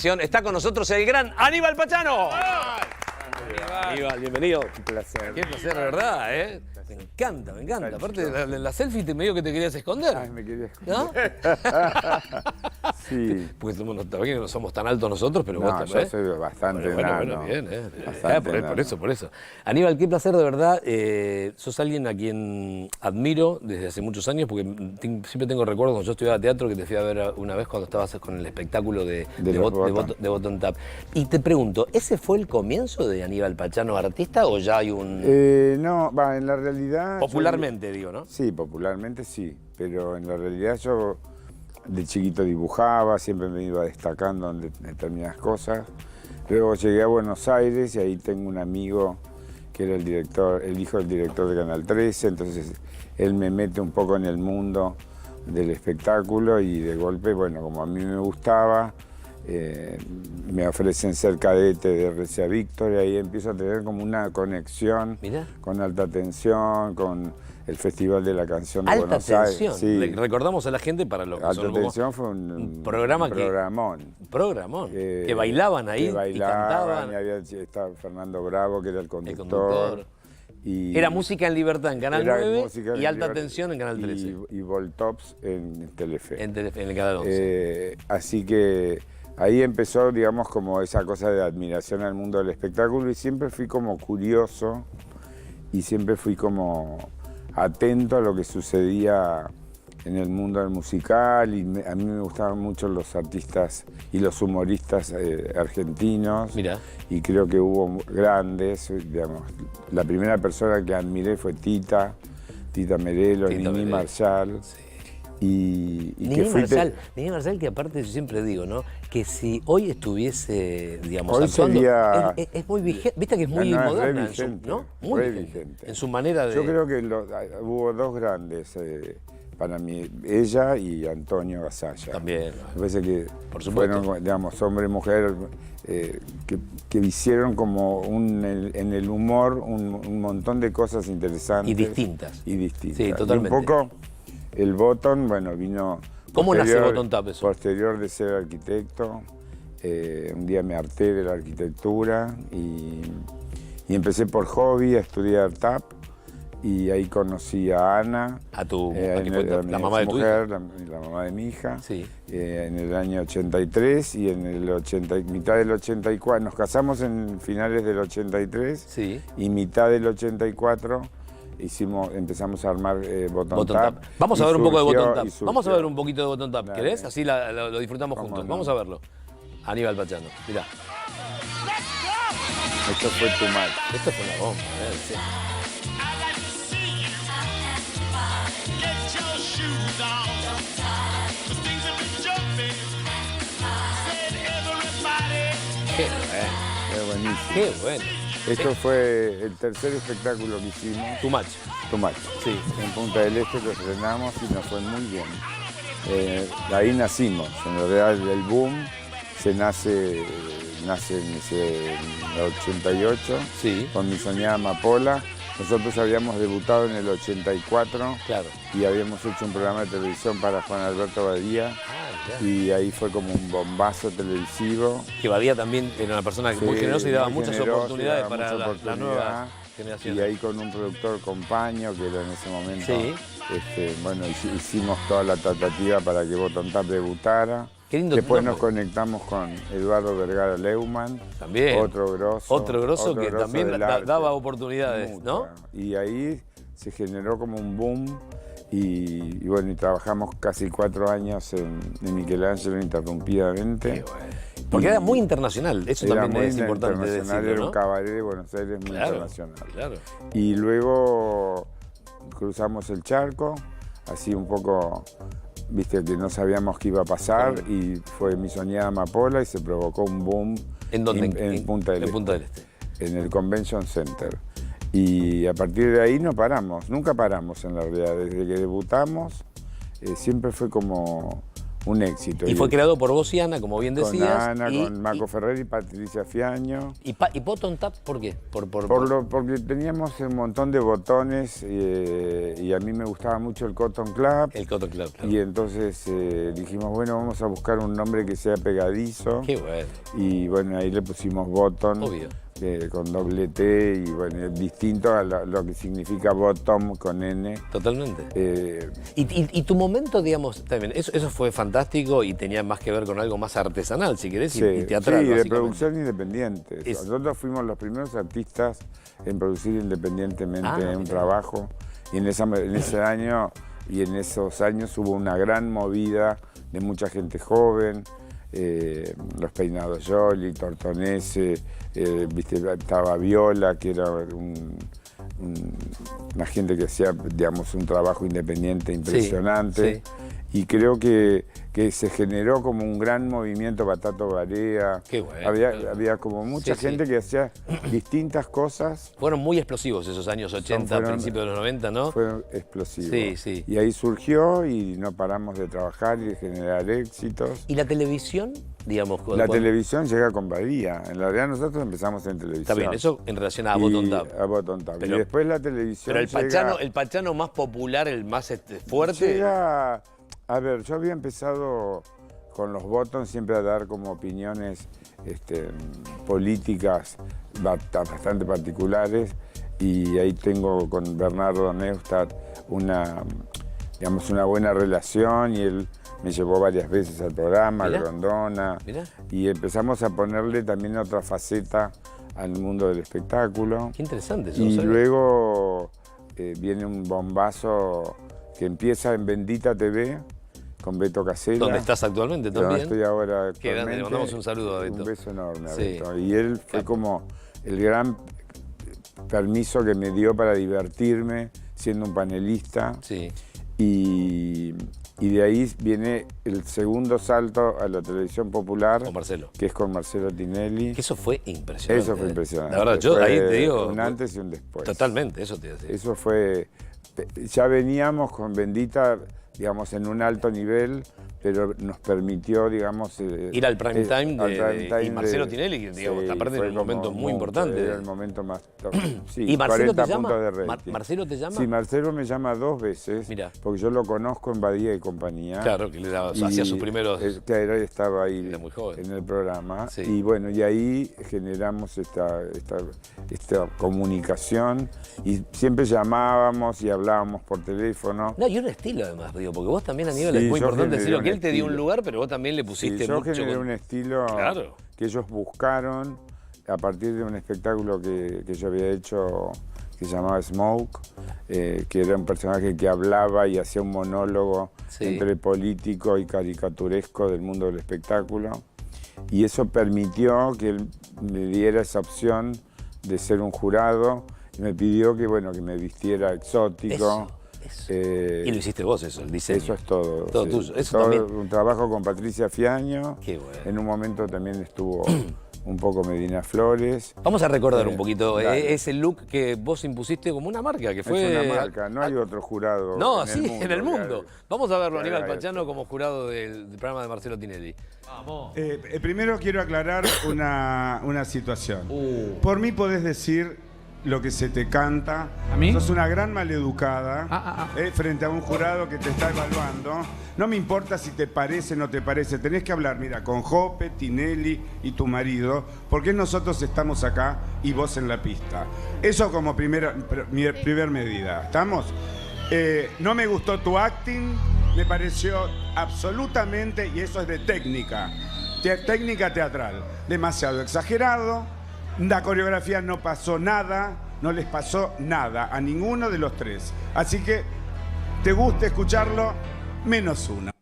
Está con nosotros el gran Aníbal Pachano. Aníbal, bienvenido. Un placer. Qué placer, de verdad, ¿eh? Me encanta, me encanta. Aparte, la selfie te medio que te querías esconder. Ay, me quería esconder. ¿No? Sí. Porque también no somos tan altos nosotros, pero vos No, también. yo soy bastante Bueno, enano. bien, Bastante por enano. eso, por eso. Aníbal, qué placer, de verdad. Sos alguien a quien admiro desde hace muchos años, porque siempre tengo recuerdos cuando yo estudiaba teatro, que te fui a ver una vez cuando estabas con el espectáculo de Bottom Tap. Y te pregunto, ¿ese fue el comienzo de Aníbal Pachano artista o ya hay un...? No, va, en la realidad... Popularmente, digo, ¿no? Sí, popularmente sí, pero en la realidad yo de chiquito dibujaba, siempre me iba destacando en determinadas cosas. Luego llegué a Buenos Aires y ahí tengo un amigo que era el hijo del director de Canal 13, entonces él me mete un poco en el mundo del espectáculo y de golpe, bueno, como a mí me gustaba, me ofrecen ser cadete de RCA Víctor y ahí empiezo a tener como una conexión con Alta Tensión, con el Festival de la Canción de Buenos Aires. Alta Tensión. Sí. Recordamos a la gente para los que Alta son Tensión fue un programón. Que bailaban ahí y cantaban. Y estaba Fernando Bravo, que era el conductor. Y era Música en Libertad en Canal 9 y Alta Tensión Tensión en Canal 13. Y Voltops en Telefe. En el Canal 11. Así que ahí empezó, digamos, como esa cosa de admiración al mundo del espectáculo y siempre fui como curioso y siempre fui como atento a lo que sucedía en el mundo del musical y a mí me gustaban mucho los artistas y los humoristas argentinos. Mirá. Y creo que hubo grandes, digamos, la primera persona que admiré fue Tita Merelo, Nini Marshall. Sí. Y Nini Marshall, que aparte yo siempre digo, ¿no? Que si hoy estuviese, digamos, hoy actuando, sería, es muy vigente, viste que es muy moderna, ¿no? Muy vigente en su manera de... Yo creo que hubo dos grandes para mí, ella y Antonio Gasalla. También. Me parece que por supuesto. Fueron, digamos, hombre y mujer que hicieron como en el humor un montón de cosas interesantes. Y distintas. Sí, totalmente. Y un poco el Bottom, bueno, vino... ¿Cómo nace Bottom Tap eso? Posterior de ser arquitecto, un día me harté de la arquitectura y empecé por hobby a estudiar tap y ahí conocí a Ana, la mamá de tu mujer, la mamá de mi hija, sí. En el año 83 y en el mitad del 84, nos casamos en finales del 83 sí. Y mitad del 84 empezamos a armar Bottom Tap. Vamos a ver un poco de Bottom Tap. Vamos a ver un poquito de Bottom Tap. ¿Querés? Así lo disfrutamos juntos. No. Vamos a verlo. Aníbal Pachano, mirá. Esto fue Too Much. Esto fue una bomba, sí. Qué buenísimo. Qué bueno. Esto fue el tercer espectáculo que hicimos. Too Much. Sí. En Punta del Este lo estrenamos y nos fue muy bien. Ahí nacimos. En realidad el boom nace en el 88 con Mi Soñada Amapola. Nosotros habíamos debutado en el 84 y habíamos hecho un programa de televisión para Juan Alberto Badía. Y ahí fue como un bombazo televisivo. Que Badía también era una persona muy generosa y daba muchas oportunidades para la nueva generación. Y ahí con un productor compañero que era en ese momento. Bueno, hicimos toda la tratativa para que Bottom Tap debutara. Qué lindo. Después nos conectamos con Eduardo Vergara Leumann. También. Otro grosso que también daba oportunidades, ¿no? Y ahí se generó como un boom. Y bueno, y trabajamos casi 4 años en Michelangelo Interrumpidamente. Qué bueno. Porque era muy internacional, eso también es importante decirlo, ¿no? Era un cabaret de Buenos Aires muy internacional. Claro. Y luego cruzamos el charco, así un poco, viste, que no sabíamos qué iba a pasar, y fue Mi Soñada Amapola y se provocó un boom. ¿En dónde? En Punta del Este. En el Convention Center. Y a partir de ahí no paramos, nunca paramos en la realidad. Desde que debutamos siempre fue como un éxito. Y fue creado por vos y Ana, como bien decías. Con Ana, con Marco Ferrer y Patricia Fiaño. ¿Y Bottom Tap por qué? Porque teníamos un montón de botones y a mí me gustaba mucho el Cotton Club. El Cotton Club, claro. Y entonces dijimos, bueno, vamos a buscar un nombre que sea pegadizo. Qué bueno. Y bueno, ahí le pusimos Bottom. Obvio. Con doble T y bueno, distinto a lo que significa bottom con N. Totalmente. Y tu momento, digamos, también, eso fue fantástico y tenía más que ver con algo más artesanal, si querés, sí, y teatral. Sí, de producción independiente. Nosotros fuimos los primeros artistas en producir independientemente un trabajo y en ese año y en esos años hubo una gran movida de mucha gente joven. Los Peinados Jolly, Tortonese, estaba Viola, que era una gente que hacía, digamos, un trabajo independiente impresionante. Sí, sí. Y creo que se generó como un gran movimiento Batato Barea. Qué bueno. Había como mucha gente que hacía distintas cosas. Fueron muy explosivos esos años 80, principios de los 90, ¿no? Fueron explosivos. Sí, sí. Y ahí surgió y no paramos de trabajar y de generar éxitos. ¿Y la televisión? Digamos, la televisión llega con Badía. En realidad nosotros empezamos en televisión. Está bien, eso en relación a Bottom Tap. A Bottom Tap. Y después la televisión pero el Pachano más popular, el más fuerte... Llega... A ver, yo había empezado con los Bottoms siempre a dar como opiniones políticas bastante particulares y ahí tengo con Bernardo Neustadt una buena relación y él me llevó varias veces al programa, a Grondona, y empezamos a ponerle también otra faceta al mundo del espectáculo. Qué interesante eso. Y luego viene un bombazo que empieza en Bendita TV, con Beto Casella. ¿Dónde estás actualmente también? No, estoy ahora actualmente. Le mandamos un saludo a Beto. Un beso enorme a Beto. Y él fue como el gran permiso que me dio para divertirme siendo un panelista. Sí. Y de ahí viene el segundo salto a la televisión popular. Con Marcelo. Que es con Marcelo Tinelli. Que eso fue impresionante. Eso fue impresionante. La verdad, yo ahí te digo... Un antes y un después. Totalmente, eso te iba a decir. Eso fue... Ya veníamos con Bendita, digamos, en un alto nivel, pero nos permitió, digamos... ir al prime time y Marcelo Tinelli, que digamos, aparte de un momento muy importante. Era el momento más... Sí, ¿Y Marcelo 40 te llama? puntos de rating. ¿Marcelo te llama? Sí, Marcelo me llama 2 veces, Mirá. porque yo lo conozco en Badía y compañía. Claro, que hacía sus primeros... Claro, él estaba ahí era muy joven. En el programa. Sí. Y bueno, y ahí generamos esta comunicación y siempre llamábamos y hablábamos por teléfono. No, y un estilo además, digo, porque vos también a nivel es muy importante decirlo, que él te dio un lugar, pero vos también le pusiste yo mucho... generé un estilo que ellos buscaron a partir de un espectáculo que yo había hecho que se llamaba Smoke, que era un personaje que hablaba y hacía un monólogo entre político y caricaturesco del mundo del espectáculo. Y eso permitió que él me diera esa opción de ser un jurado y me pidió que, bueno, que me vistiera exótico. Eso. Y lo hiciste vos eso, el diseño. Eso es todo. Todo tuyo. Eso todo también. Un trabajo con Patricia Fiaño. Qué bueno. En un momento también estuvo un poco Medina Flores. Vamos a recordar un poquito ese look que vos impusiste como una marca, que fue... Es una marca, no hay otro jurado en el mundo. Vamos a verlo, Aníbal Pachano, como jurado del programa de Marcelo Tinelli. Vamos. Primero quiero aclarar una situación. Por mí podés decir lo que se te canta. ¿A mí? Sos una gran maleducada frente a un jurado que te está evaluando. No me importa si te parece o no te parece. Tenés que hablar, mira, con Jope, Tinelli y tu marido, porque nosotros estamos acá y vos en la pista. Eso como primer medida. ¿Estamos? No me gustó tu acting, me pareció absolutamente, y eso es de técnica teatral, demasiado exagerado. La coreografía no pasó nada, no les pasó nada a ninguno de los tres. Así que te gusta escucharlo, -1.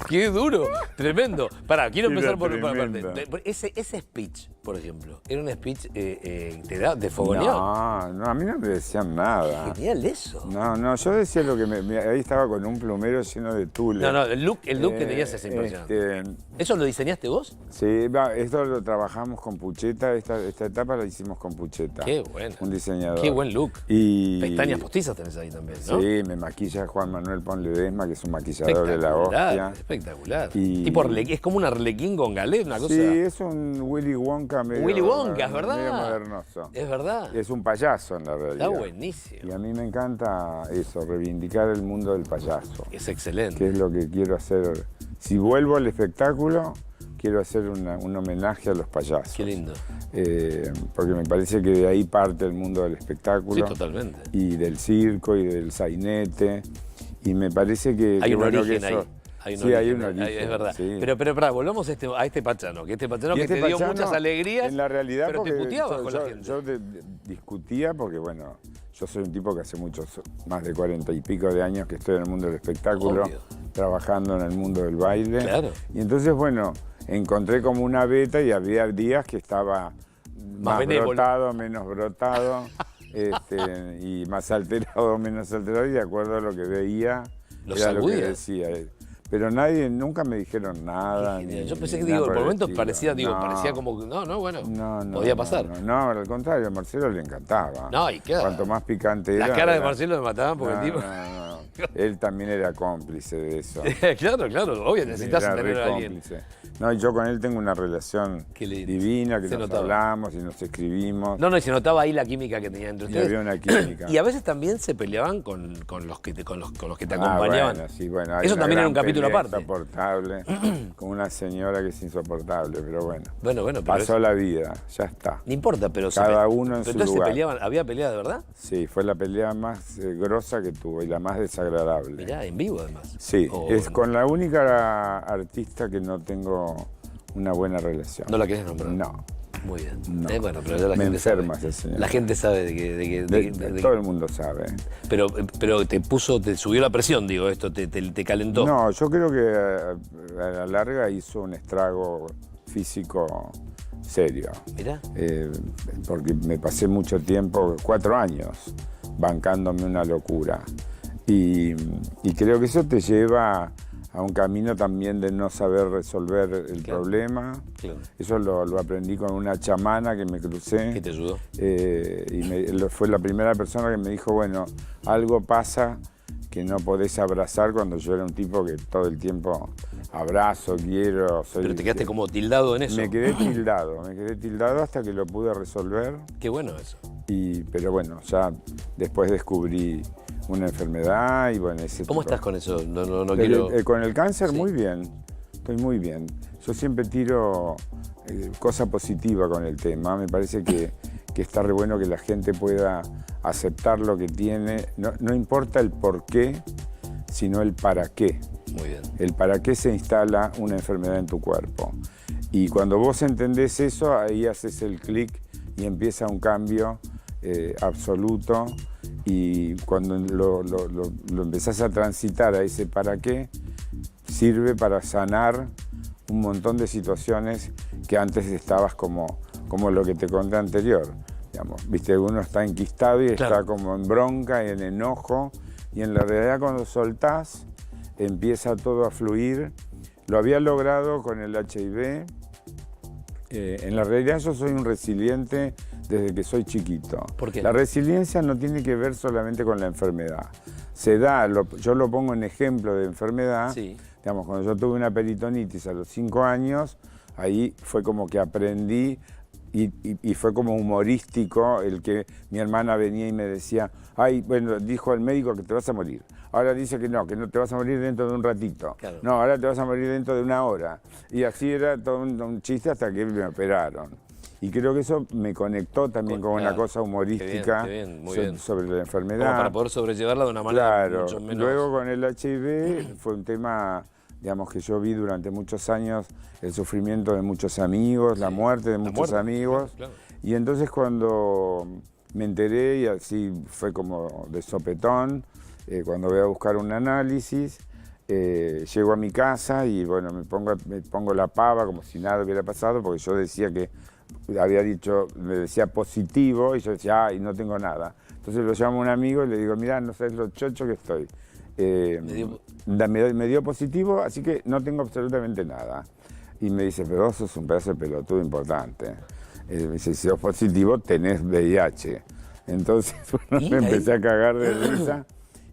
Qué duro, tremendo. Pará, quiero Era empezar por tremendo. ese speech, por ejemplo, era un speech te fogoneado. No, a mí no me decían nada. Genial eso. No, yo decía lo que ahí estaba con un plumero lleno de tule. No, el look que tenías es impresionante. ¿Eso lo diseñaste vos? Sí, esto lo trabajamos con Pucheta, esta etapa la hicimos con Pucheta. Qué bueno. Un diseñador. Qué buen look. Y pestañas postizas tenés ahí también, ¿no? Sí, me maquilla Juan Manuel Ponledesma, que es un maquillador de la hostia. Espectacular. Y... Tipo es como un arlequín con galés, una cosa. Sí, es un Willy Wonka medio... Willy Wonka, es verdad. Medio modernoso. Es verdad. Es un payaso en la realidad. Está buenísimo. Y a mí me encanta eso, reivindicar el mundo del payaso. Es excelente. Que es lo que quiero hacer. Si vuelvo al espectáculo, quiero hacer un homenaje a los payasos. Qué lindo. Porque me parece que de ahí parte el mundo del espectáculo. Sí, totalmente. Y del circo y del sainete. Y me parece que... Hay un bueno, origen que eso, ahí. Hay un origen. Es verdad. Sí. Pero pará, volvamos a este Pachano, que te dio muchas alegrías, en la realidad, pero te puteabas con la gente. Yo discutía porque, bueno, yo soy un tipo que hace más de 40 y pico de años que estoy en el mundo del espectáculo, obvio, trabajando en el mundo del baile. Claro. Y entonces, bueno, encontré como una beta y había días que estaba más brotado, menos brotado, y más alterado, menos alterado, y de acuerdo a lo que veía, era lo que decía. Pero nunca me dijeron nada. Yo pensé que, por momentos parecía como, podía pasar. No, al contrario, a Marcelo le encantaba. No, y qué. Cuanto más picante era. Las caras de Marcelo me mataban porque el tipo... No. Él también era cómplice de eso. Claro, obvio, necesitas tener a alguien. No, y yo con él tengo una relación divina, que nos hablamos y nos escribimos. No, y se notaba ahí la química que tenía entre ustedes. Y había una química. Y a veces también se peleaban con los que te acompañaban. Bueno, eso también era un capítulo aparte. Insoportable, con una señora que es insoportable, pero bueno. Bueno, pasó la vida, ya está. No importa, pero cada uno en su lugar. Se peleaban, ¿había pelea de verdad? Sí, fue la pelea más grosa que tuvo y la más desagradable. Mirá, en vivo además. Sí, es con la única artista que no tengo una buena relación. ¿No la querés nombrar? No. Muy bien. No. Bueno, pero ya la me gente enferma sabe. esa señora. La gente sabe de todo el mundo sabe. Pero te subió la presión, digo, esto te calentó. No, yo creo que a la larga hizo un estrago físico serio. Mirá. Porque me pasé mucho tiempo, 4 años, bancándome una locura. Y creo que eso te lleva a un camino también de no saber resolver el problema. Claro. Eso lo aprendí con una chamana que me crucé. ¿Qué te ayudó? Fue la primera persona que me dijo, bueno, algo pasa que no podés abrazar, cuando yo era un tipo que todo el tiempo abrazo, quiero... Pero te quedaste como tildado en eso. Me quedé tildado hasta que lo pude resolver. Qué bueno eso. Pero bueno, ya después descubrí una enfermedad y bueno, ¿Cómo estás con eso? No quiero... Con el cáncer, sí. Muy bien, estoy muy bien. Yo siempre tiro cosa positiva con el tema. Me parece que está re bueno que la gente pueda aceptar lo que tiene. No importa el por qué, sino el para qué. Muy bien. El para qué se instala una enfermedad en tu cuerpo. Y cuando vos entendés eso, ahí haces el clic y empieza un cambio absoluto. Y cuando lo empezás a transitar a ese para qué, sirve para sanar un montón de situaciones que antes estabas como lo que te conté anterior. Digamos, viste, uno está enquistado y claro, está como en bronca y en enojo, y en la realidad cuando soltás empieza todo a fluir. Lo había logrado con el HIV. En la realidad yo soy un resiliente desde que soy chiquito. ¿Por qué? La resiliencia no tiene que ver solamente con la enfermedad. Se da, yo lo pongo en ejemplo de enfermedad. Sí. Digamos, cuando yo tuve una peritonitis a los 5 años, ahí fue como que aprendí y fue como humorístico el que mi hermana venía y me decía, ay, bueno, dijo el médico que te vas a morir. Ahora dice que no te vas a morir dentro de un ratito. Claro. No, ahora te vas a morir dentro de una hora. Y así era todo un chiste hasta que me operaron. Y creo que eso me conectó también con una cosa humorística qué bien, muy bien. Sobre la enfermedad. Como para poder sobrellevarla de una manera mucho menos... Luego con el HIV fue un tema, digamos, que yo vi durante muchos años el sufrimiento de muchos amigos, sí, la muerte de muchos amigos. Claro. Y entonces cuando me enteré, y así fue como de sopetón, cuando voy a buscar un análisis, llego a mi casa y bueno, me pongo la pava como si nada hubiera pasado, porque yo decía que me decía positivo y yo decía, ay, no tengo nada. Entonces lo llamo a un amigo y le digo, mirá, no sabes lo chocho que estoy. Me dio positivo, así que no tengo absolutamente nada. Y me dice, pero vos sos un pedazo de pelotudo importante. Me dice, si sos positivo, tenés VIH. Entonces, bueno, me empecé a cagar de risa.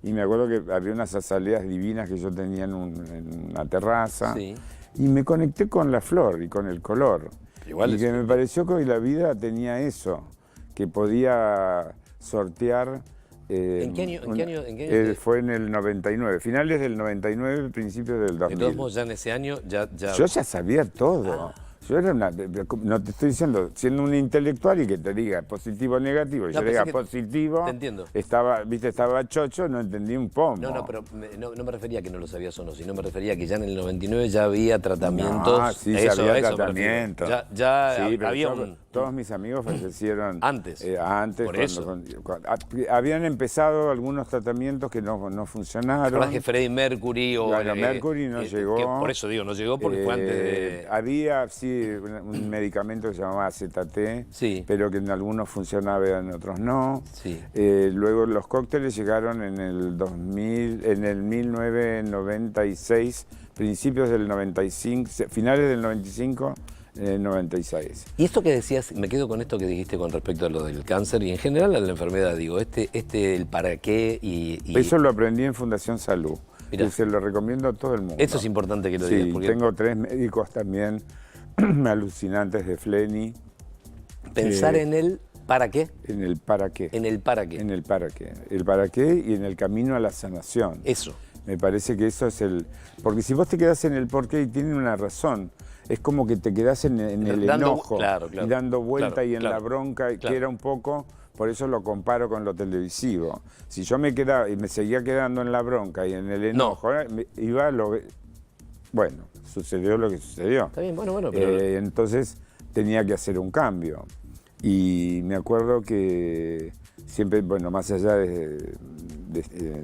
Y me acuerdo que había unas azaleas divinas que yo tenía en una terraza. Sí. Y me conecté con la flor y con el color. Igual y que me pareció que hoy la vida tenía eso, que podía sortear. ¿En qué año? Fue en el 99, finales del 99, principios del 2000. De todos modos, ya en ese año ya... Yo ya sabía todo. Yo era no te estoy diciendo, siendo un intelectual y que te diga positivo o negativo, yo diga positivo, te entiendo. Estaba chocho, no entendí un pomo. No, pero no me refería a que no lo sabías o no, sino me refería a que ya en el 99 ya había tratamientos. Ah, sí, ya había tratamientos. Ya sí, había todos mis amigos fallecieron antes. Antes, por eso. Habían empezado algunos tratamientos que no funcionaron. ¿Verdad que Freddie Mercury o... Bueno, Mercury no llegó. Por eso digo, no llegó porque fue antes de... Había, sí, un medicamento que se llamaba ZT, sí, pero que en algunos funcionaba y en otros no. Sí. Luego los cócteles llegaron en el 2000, en el 1996, principios del 95, finales del 95, 96. Y esto que decías, me quedo con esto que dijiste con respecto a lo del cáncer y en general a la enfermedad, digo, el para qué y... Eso lo aprendí en Fundación Salud. Mirá. Y se lo recomiendo a todo el mundo. Eso es importante que lo digas. Porque tengo 3 médicos también alucinantes de Fleni. Pensar en el ¿para qué? En el para qué. En el para qué. En el para qué. El para qué y en el camino a la sanación. Eso. Me parece que eso es el... Porque si vos te quedás en el por qué y tienen una razón, es como que te quedás en el enojo y dando vuelta y en la bronca, que era un poco... Por eso lo comparo con lo televisivo. Si yo me quedaba y me seguía quedando en la bronca y en el enojo, iba a lo... Bueno, sucedió lo que sucedió. Está bien, bueno, pero... entonces tenía que hacer un cambio. Y me acuerdo que siempre, bueno, más allá de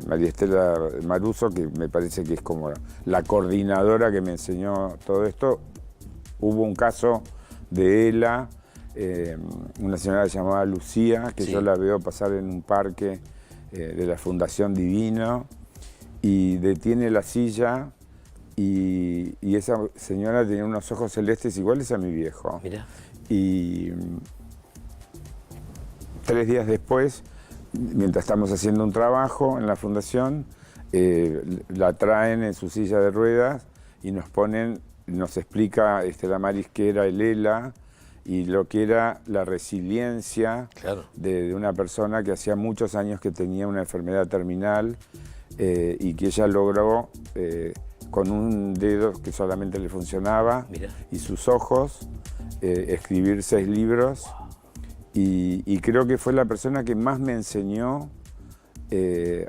María Estela Maruso, que me parece que es como la coordinadora que me enseñó todo esto, hubo un caso de Ela, una señora llamada Lucía, que yo la veo pasar en un parque de la Fundación Divino, y detiene la silla, y esa señora tenía unos ojos celestes iguales a mi viejo. Mirá. Y 3 días después, mientras estamos haciendo un trabajo en la fundación, la traen en su silla de ruedas y nos explica Damaris qué era el ELA y lo que era la resiliencia de una persona que hacía muchos años que tenía una enfermedad terminal y que ella logró con un dedo que solamente le funcionaba y sus ojos escribir 6 libros. Y creo que fue la persona que más me enseñó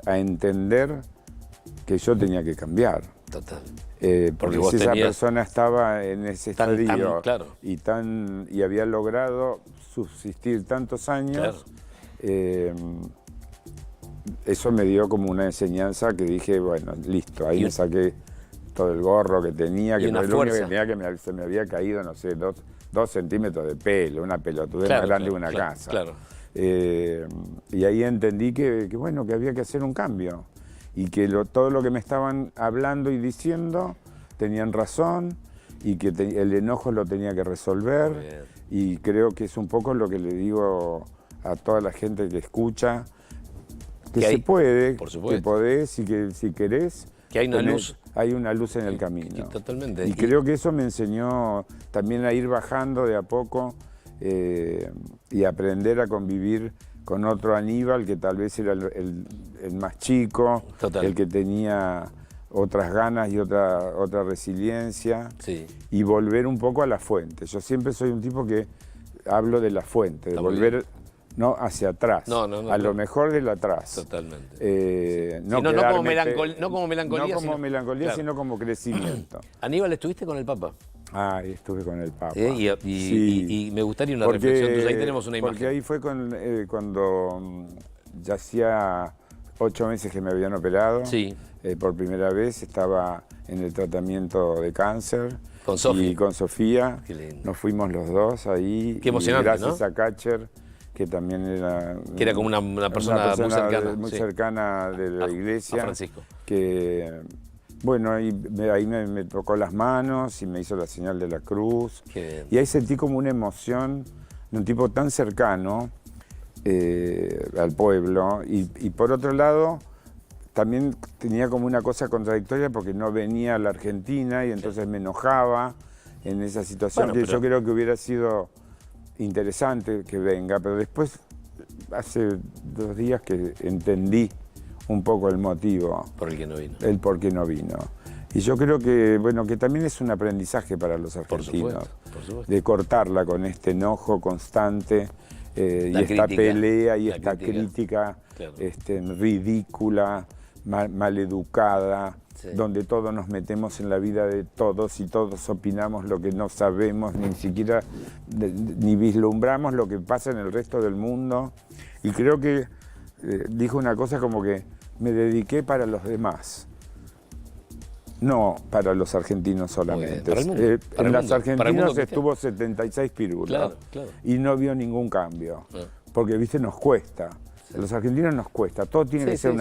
a entender que yo tenía que cambiar. Total. Porque si esa persona estaba en ese estadio y había logrado subsistir tantos años, eso me dio como una enseñanza que dije, bueno, listo, ahí me saqué todo el gorro que tenía, que lo único que tenía que se me había caído, no sé, 2 centímetros de pelo, una pelotudez más grande que una casa. Y ahí entendí que había que hacer un cambio y que todo lo que me estaban hablando y diciendo tenían razón y que el enojo lo tenía que resolver. Y creo que es un poco lo que le digo a toda la gente que escucha, que se puede, que podés y que si querés, que hay una luz. Hay una luz en el camino. Totalmente. Y creo que eso me enseñó también a ir bajando de a poco y aprender a convivir con otro Aníbal, que tal vez era el más chico, el que tenía otras ganas y otra resiliencia, y volver un poco a la fuente. Yo siempre soy un tipo que hablo de la fuente, de volver... No hacia atrás, a lo mejor del atrás. Totalmente. No como melancolía. No como melancolía, sino como crecimiento. Aníbal, ¿estuviste con el Papa? Estuve con el Papa. Y me gustaría una reflexión tuya. Ahí tenemos una imagen. Porque ahí fue cuando ya hacía 8 meses que me habían operado. Sí. Por primera vez estaba en el tratamiento de cáncer. Con Sofía. Y con Sofía. Qué lindo. Nos fuimos los dos ahí. Qué emocionante, y gracias ¿no? a Catcher, que también era... Que era como una persona muy cercana. Muy sí. cercana de la iglesia. A Francisco. Que, bueno, ahí me tocó las manos y me hizo la señal de la cruz. Qué bien. Y ahí sentí como una emoción de un tipo tan cercano al pueblo. Y por otro lado, también tenía como una cosa contradictoria porque no venía a la Argentina y entonces me enojaba en esa situación. Bueno, que yo creo que hubiera sido interesante que venga, pero después, hace 2 días que entendí un poco el motivo. Por el que no vino. El por qué no vino. Y yo creo que, bueno, que también es un aprendizaje para los argentinos. Por supuesto. De cortarla con este enojo constante y esta pelea y esta crítica claro. ridícula, maleducada, sí. donde todos nos metemos en la vida de todos y todos opinamos lo que no sabemos, ni siquiera ni vislumbramos lo que pasa en el resto del mundo. Y creo que dijo una cosa como que me dediqué para los demás. No para los argentinos solamente. En las argentinas estuvo 76 pirulos claro, claro. y no vio ningún cambio. Porque, viste, nos cuesta. A los argentinos nos cuesta. Todo tiene que ser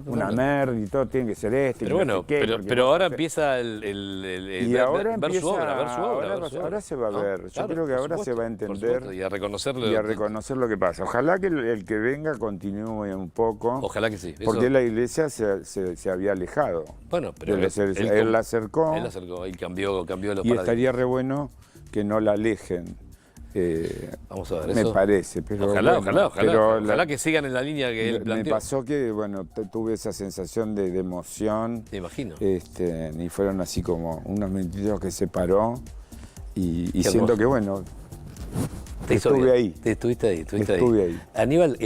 una merda y todo tiene que ser Pero bueno, no sé qué, pero ahora empieza y ahora ver su obra, ver su obra. Ahora se va a ver. Yo creo que ahora se va a entender. Y a reconocerlo. Y a reconocer lo que pasa. Ojalá que el que venga continúe un poco. Ojalá que sí. Porque la iglesia se había alejado. Bueno, pero él la acercó. Él la acercó y cambió los paradigmas. Y estaría re bueno que no la alejen. Vamos a ver me eso. parece, pero ojalá, bueno, ojalá que sigan en la línea que él planteó. Me pasó que, bueno, tuve esa sensación de emoción. Me imagino. Y fueron así como unos minutitos que se paró y siento hermoso. que, bueno, estuve ahí. Estuviste ahí. Estuve ahí. Aníbal,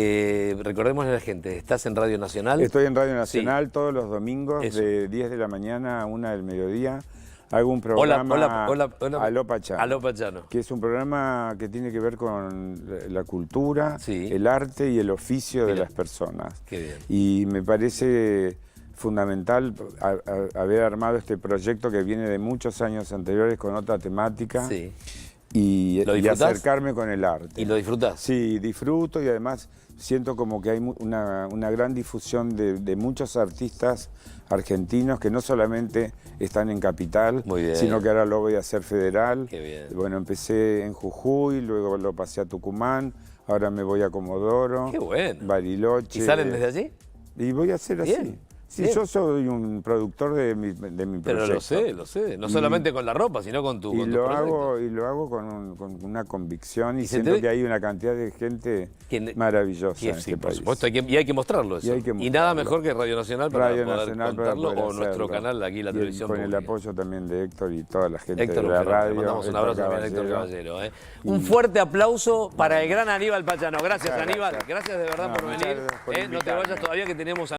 recordémosle a la gente, ¿estás en Radio Nacional? Estoy en Radio Nacional todos los domingos eso. de 10 de la mañana a 1 del mediodía. Hago un programa, hola, Aló Pachano, Aló Pachano, que es un programa que tiene que ver con la cultura, sí. el arte y el oficio de las personas. Qué bien. Y me parece fundamental haber armado este proyecto que viene de muchos años anteriores con otra temática sí. y acercarme con el arte. ¿Y lo disfrutás? Sí, disfruto y además siento como que hay una gran difusión de muchos artistas argentinos que no solamente están en Capital, sino que ahora lo voy a hacer federal. Qué bien. Bueno, empecé en Jujuy, luego lo pasé a Tucumán, ahora me voy a Comodoro, Qué bueno. Bariloche. ¿Y salen desde allí? Y voy a hacer bien. así. Sí, bien. Yo soy un productor de mi proyecto. Pero lo sé. No solamente con la ropa, sino con tu proyecto. Y lo hago con una convicción y siento que hay una cantidad de gente maravillosa en este por país. supuesto, y hay que mostrarlo eso. Y nada mejor que Radio Nacional para poder contarlo, o nuestro canal aquí, la televisión con pública. el apoyo también de Héctor y toda la gente Héctor de la radio. Le mandamos un abrazo también a Héctor Caballero. Un fuerte aplauso para el gran Aníbal Pachano. Gracias, Aníbal. Gracias de verdad por venir. No te vayas todavía, que tenemos